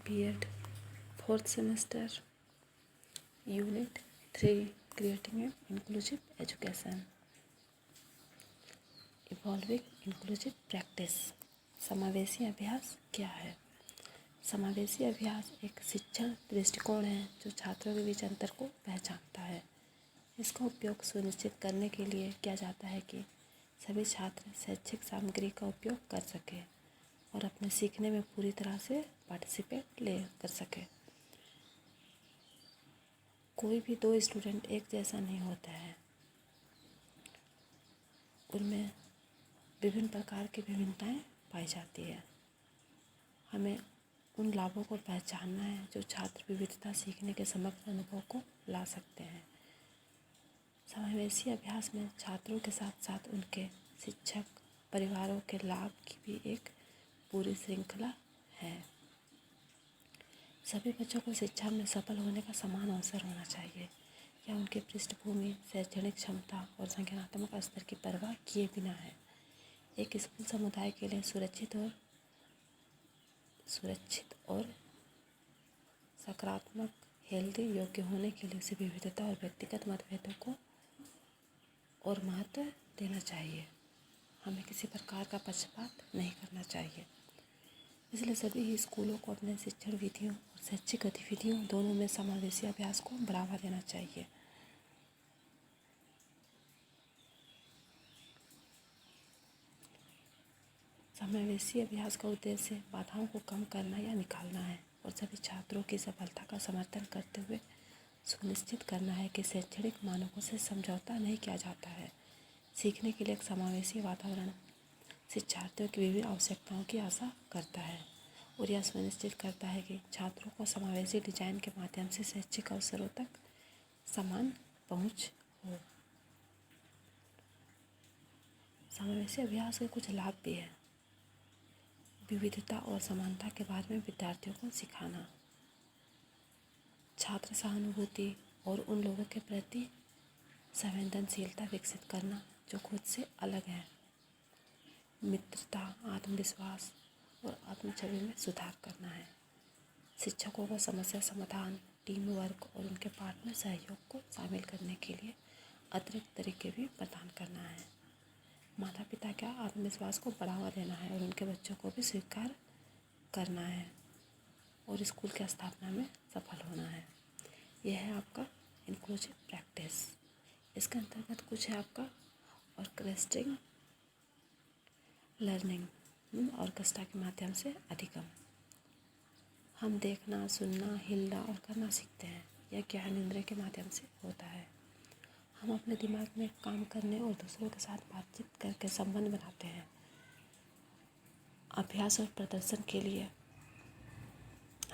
B.Ed, 4th semester, Unit 3, Creating an Inclusive Education, Evolving Inclusive Practice। समावेशी अभ्यास क्या है? समावेशी अभ्यास एक शिक्षण दृष्टिकोण है जो छात्रों के बीच अंतर को पहचानता है। इसका उपयोग सुनिश्चित करने के लिए किया जाता है कि सभी छात्र शैक्षिक सामग्री का उपयोग कर सकें और अपने सीखने में पूरी तरह से पार्टिसिपेट कर सकें। कोई भी दो स्टूडेंट एक जैसा नहीं होता है, उनमें विभिन्न प्रकार की विभिन्नताएं पाई जाती है। हमें उन लाभों को पहचानना है जो छात्र विविधता सीखने के समग्र अनुभव को ला सकते हैं। समावेशी अभ्यास में छात्रों के साथ साथ उनके शिक्षक, परिवारों के लाभ की भी एक पूरी श्रृंखला है। सभी बच्चों को शिक्षा में सफल होने का समान अवसर होना चाहिए। यह उनके पृष्ठभूमि, शैक्षणिक क्षमता और संज्ञानात्मक स्तर की परवाह किए बिना है। एक स्कूल समुदाय के लिए सुरक्षित और सकारात्मक, हेल्दी, योग्य होने के लिए उसे विविधता और व्यक्तिगत मतभेदों को और महत्व देना चाहिए। हमें किसी प्रकार का पक्षपात नहीं करना चाहिए। इसलिए सभी ही स्कूलों को अपने शिक्षण विधियों और शैक्षिक गतिविधियों दोनों में समावेशी अभ्यास को बढ़ावा देना चाहिए। समावेशी अभ्यास का उद्देश्य बाधाओं को कम करना या निकालना है और सभी छात्रों की सफलता का समर्थन करते हुए सुनिश्चित करना है कि शैक्षणिक मानकों से समझौता नहीं किया जाता है। सीखने के लिए एक समावेशी वातावरण शिक्षार्थियों की विभिन्न आवश्यकताओं की आशा करता है और यह सुनिश्चित करता है कि छात्रों को समावेशी डिजाइन के माध्यम से शैक्षिक अवसरों तक समान पहुंच हो। समावेशी अभ्यास के कुछ लाभ भी हैं। विविधता और समानता के बारे में विद्यार्थियों को सिखाना, छात्र सहानुभूति और उन लोगों के प्रति संवेदनशीलता विकसित करना जो खुद से अलग हैं, मित्रता, आत्मविश्वास और आत्मछवि में सुधार करना है। शिक्षकों को समस्या समाधान, टीम वर्क और उनके पार्टनर सहयोग को शामिल करने के लिए अतिरिक्त तरीके भी प्रदान करना है। माता पिता का आत्मविश्वास को बढ़ावा देना है और उनके बच्चों को भी स्वीकार करना है और स्कूल की स्थापना में सफल होना है। यह है आपका इंक्लूसिव प्रैक्टिस। इसके अंतर्गत कुछ है आपका ऑर्केस्ट्रिंग लर्निंग, ऑर्केस्ट्रा के माध्यम से अधिगम। हम देखना, सुनना, हिलना और करना सीखते हैं। यह ज्ञान इंद्रिय के माध्यम से होता है। हम अपने दिमाग में काम करने और दूसरों के साथ बातचीत करके संबंध बनाते हैं। अभ्यास और प्रदर्शन के लिए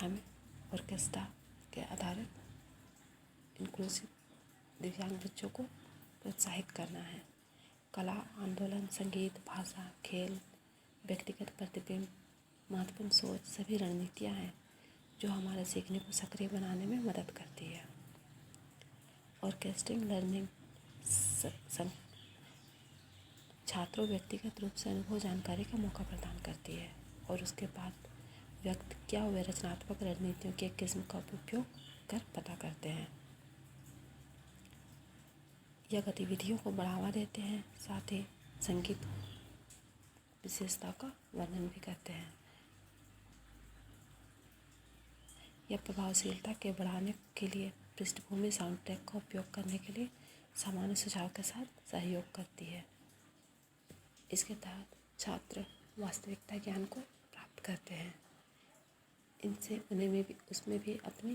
हमें ऑर्केस्ट्रा के आधारित इंक्लूसिव दिव्यांग बच्चों को प्रोत्साहित करना है। कला, आंदोलन, संगीत, भाषा, खेल, व्यक्तिगत प्रतिबिंब, महत्वपूर्ण सोच सभी रणनीतियाँ हैं जो हमारे सीखने को सक्रिय बनाने में मदद करती है। ऑर्केस्ट्रिंग लर्निंग छात्रों व्यक्तिगत रूप से अनुभव जानकारी का मौका प्रदान करती है और उसके बाद व्यक्त किया हुए रचनात्मक रणनीतियों की एक किस्म का उपयोग कर पता करते हैं। यह गतिविधियों को बढ़ावा देते हैं, साथ ही संगीत विशेषता का वर्णन भी करते हैं। यह प्रभावशीलता के बढ़ाने के लिए पृष्ठभूमि साउंड ट्रैक का उपयोग करने के लिए सामान्य सुझाव के साथ सहयोग करती है। इसके तहत छात्र वास्तविकता ज्ञान को प्राप्त करते हैं। इनसे उसमें भी अपनी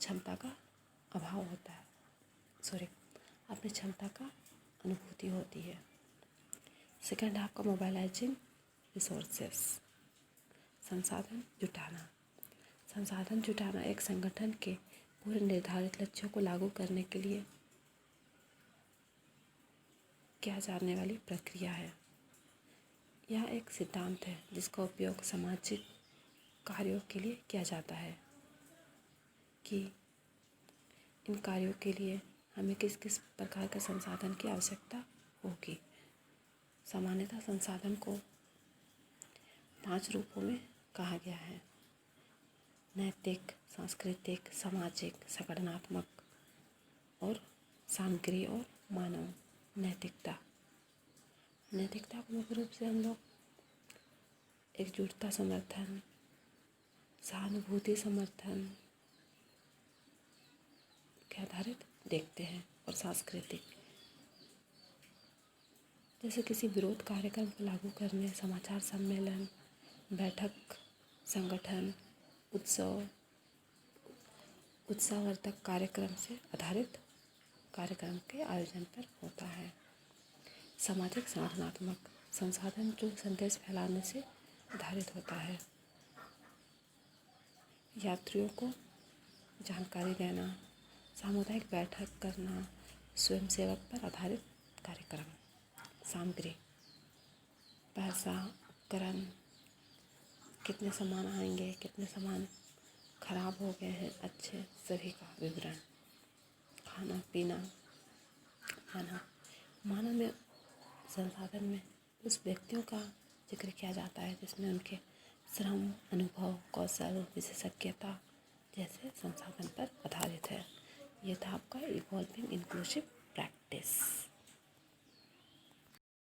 क्षमता का अभाव होता है, अपनी क्षमता का अनुभूति होती है। सेकंड आपका मोबाइलाइजिंग रिसोर्सेस, संसाधन जुटाना एक संगठन के पूर्व निर्धारित लक्ष्यों को लागू करने के लिए किया जाने वाली प्रक्रिया है। यह एक सिद्धांत है जिसका उपयोग सामाजिक कार्यों के लिए किया जाता है कि इन कार्यों के लिए हमें किस किस प्रकार के संसाधन की आवश्यकता होगी। सामान्यतः संसाधन को 5 रूपों में कहा गया है। नैतिक, सांस्कृतिक, सामाजिक, संगठनात्मक और सामग्री और मानव नैतिकता। नैतिकता को मुख्य रूप से हम लोग एकजुटता, समर्थन, सहानुभूति, समर्थन के आधारित देखते हैं। और सांस्कृतिक, जैसे किसी विरोध कार्यक्रम को लागू करने, समाचार सम्मेलन, बैठक, संगठन, उत्साहवर्धक कार्यक्रम से आधारित कार्यक्रम के आयोजन पर होता है। सामाजिक, संगठनात्मक संसाधन जो संदेश फैलाने से आधारित होता है। यात्रियों को जानकारी देना, सामुदायिक बैठक करना, स्वयंसेवक पर आधारित कार्यक्रम। सामग्री, पैसा, उपकरण, कितने सामान आएंगे, कितने सामान खराब हो गए हैं, अच्छे, सभी का विवरण। खाना पीना, मानव में संसाधन में उस व्यक्तियों का जिक्र किया जाता है जिसमें उनके श्रम, अनुभव, कौशल, विशेषज्ञता जैसे संसाधन पर आधारित है। यह था आपका इवॉल्विंग इंक्लूसिव प्रैक्टिस।